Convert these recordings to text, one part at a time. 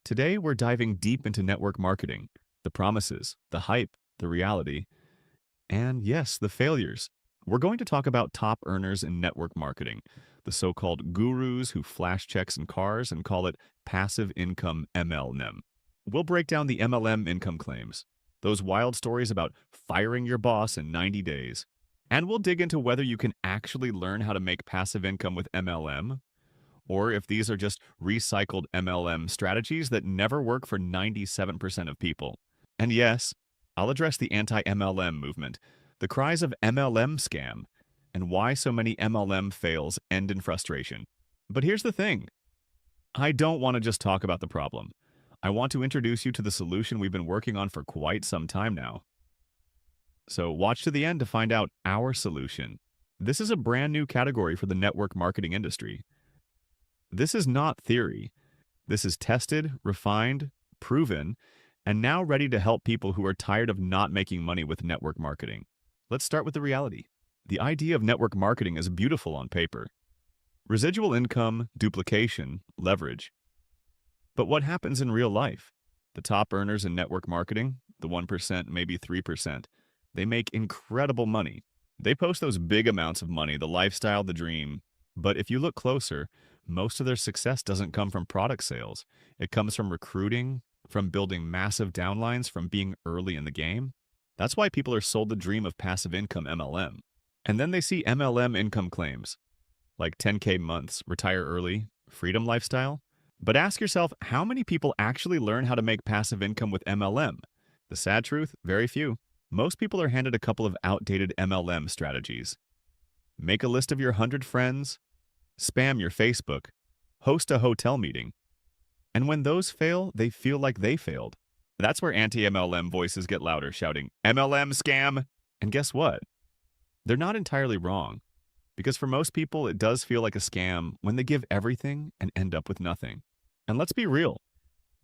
Today, we're diving deep into network marketing, the promises, the hype, the reality, and yes, the failures. We're going to talk about top earners in network marketing, the so-called gurus who flash checks in cars and call it passive income MLM. We'll break down the MLM income claims, those wild stories about firing your boss in 90 days, and we'll dig into whether you can actually learn how to make passive income with MLM or if these are just recycled MLM strategies that never work for 97% of people. And yes, I'll address the anti-MLM movement, the cries of MLM scam, and why so many MLM fails end in frustration. But here's the thing. I don't want to just talk about the problem. I want to introduce you to the solution we've been working on for quite some time now. So watch to the end to find out our solution. This is a brand new category for the network marketing industry. This is not theory. This is tested, refined, proven, and now ready to help people who are tired of not making money with network marketing. Let's start with the reality. The idea of network marketing is beautiful on paper. Residual income, duplication, leverage. But what happens in real life? The top earners in network marketing, the 1%, maybe 3%, they make incredible money. They post those big amounts of money, the lifestyle, the dream. But if you look closer, most of their success doesn't come from product sales. It comes from recruiting, from building massive downlines, from being early in the game. That's why people are sold the dream of passive income MLM. And then they see MLM income claims, like 10K months, retire early, freedom lifestyle. But ask yourself, how many people actually learn how to make passive income with MLM? The sad truth, very few. Most people are handed a couple of outdated MLM strategies. Make a list of your 100 friends, spam your Facebook, host a hotel meeting. And when those fail, they feel like they failed. That's where anti-MLM voices get louder, shouting, MLM scam! And guess what? They're not entirely wrong. Because for most people, it does feel like a scam when they give everything and end up with nothing. And let's be real.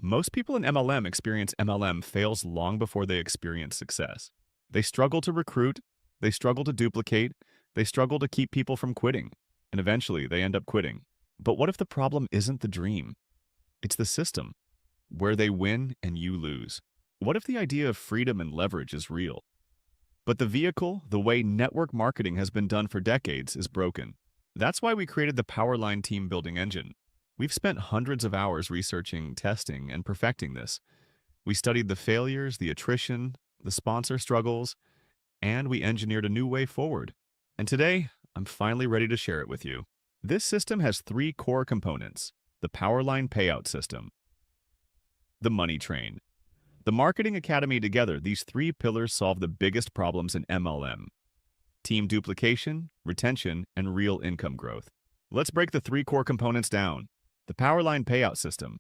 Most people in MLM experience MLM fails long before they experience success. They struggle to recruit, they struggle to duplicate, they struggle to keep people from quitting, and eventually they end up quitting. But what if the problem isn't the dream? It's the system, where they win and you lose. What if the idea of freedom and leverage is real? But the vehicle, the way network marketing has been done for decades, is broken. That's why we created the Powerline Team Building Engine. We've spent hundreds of hours researching, testing, and perfecting this. We studied the failures, the attrition, the sponsor struggles, and we engineered a new way forward. And today, I'm finally ready to share it with you. This system has three core components: the Powerline Payout System, the Money Train, the Marketing Academy. Together, these three pillars solve the biggest problems in MLM: team duplication, retention, and real income growth. Let's break the three core components down. The Powerline Payout System.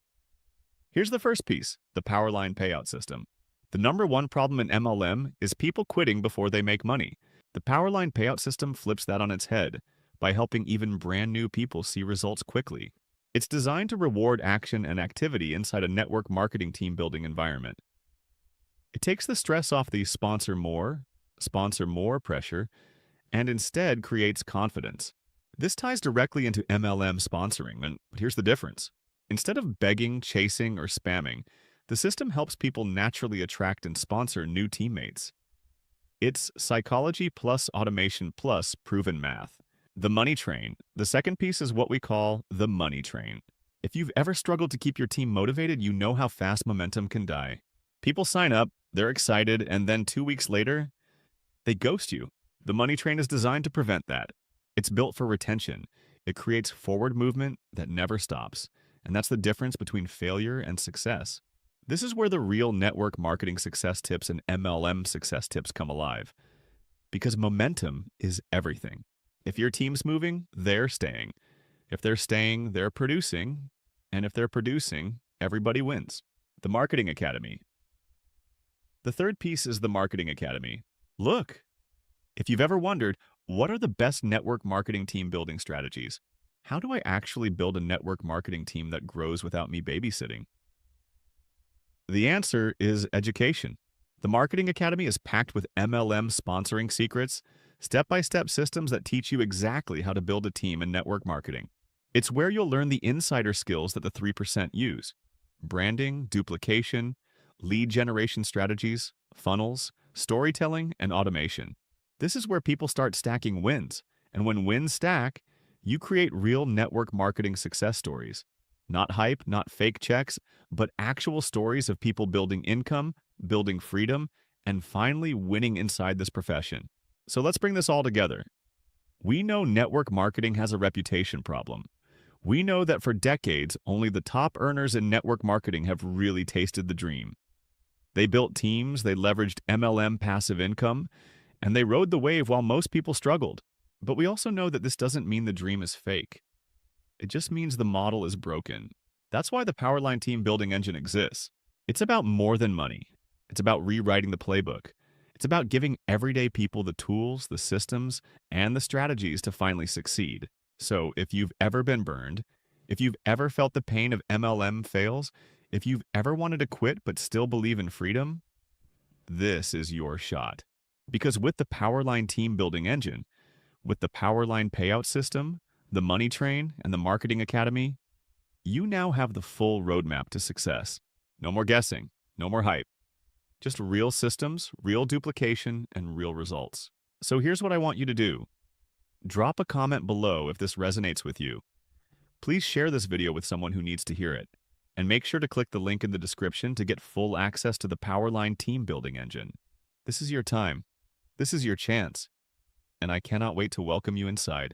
Here's the first piece, the Powerline Payout System. The number one problem in MLM is people quitting before they make money. The Powerline Payout System flips that on its head by helping even brand new people see results quickly. It's designed to reward action and activity inside a network marketing team building environment. It takes the stress off the sponsor more pressure, and instead creates confidence. This ties directly into MLM sponsoring, but here's the difference. Instead of begging, chasing, or spamming, the system helps people naturally attract and sponsor new teammates. It's psychology plus automation plus proven math. The money train. The second piece is what we call the money train. If you've ever struggled to keep your team motivated, you know how fast momentum can die. People sign up, they're excited, and then 2 weeks later, they ghost you. The money train is designed to prevent that. It's built for retention. It creates forward movement that never stops. And that's the difference between failure and success. This is where the real network marketing success tips and MLM success tips come alive. Because momentum is everything. If your team's moving, they're staying. If they're staying, they're producing. And if they're producing, everybody wins. The Marketing Academy. The third piece is the Marketing Academy. Look, if you've ever wondered, what are the best network marketing team building strategies? How do I actually build a network marketing team that grows without me babysitting? The answer is education. The Marketing Academy is packed with MLM sponsoring secrets, step-by-step systems that teach you exactly how to build a team in network marketing. It's where you'll learn the insider skills that the 3% use. branding, duplication, lead generation strategies, funnels, storytelling, and automation. This is where people start stacking wins. And when wins stack, you create real network marketing success stories. Not hype, not fake checks, but actual stories of people building income, building freedom, and finally winning inside this profession. So let's bring this all together. We know network marketing has a reputation problem. We know that for decades, only the top earners in network marketing have really tasted the dream. They built teams, they leveraged MLM passive income, and they rode the wave while most people struggled. But we also know that this doesn't mean the dream is fake. It just means the model is broken. That's why the Powerline Team Building Engine exists. It's about more than money. It's about rewriting the playbook. It's about giving everyday people the tools, the systems, and the strategies to finally succeed. So if you've ever been burned, if you've ever felt the pain of MLM fails, if you've ever wanted to quit but still believe in freedom, this is your shot. Because with the Powerline Team Building Engine, with the Powerline Payout System, the Money Train, and the Marketing Academy, you now have the full roadmap to success. No more guessing, no more hype. Just real systems, real duplication, and real results. So here's what I want you to do. Drop a comment below if this resonates with you. Please share this video with someone who needs to hear it. And make sure to click the link in the description to get full access to the Powerline Team Building Engine. This is your time. This is your chance. And I cannot wait to welcome you inside.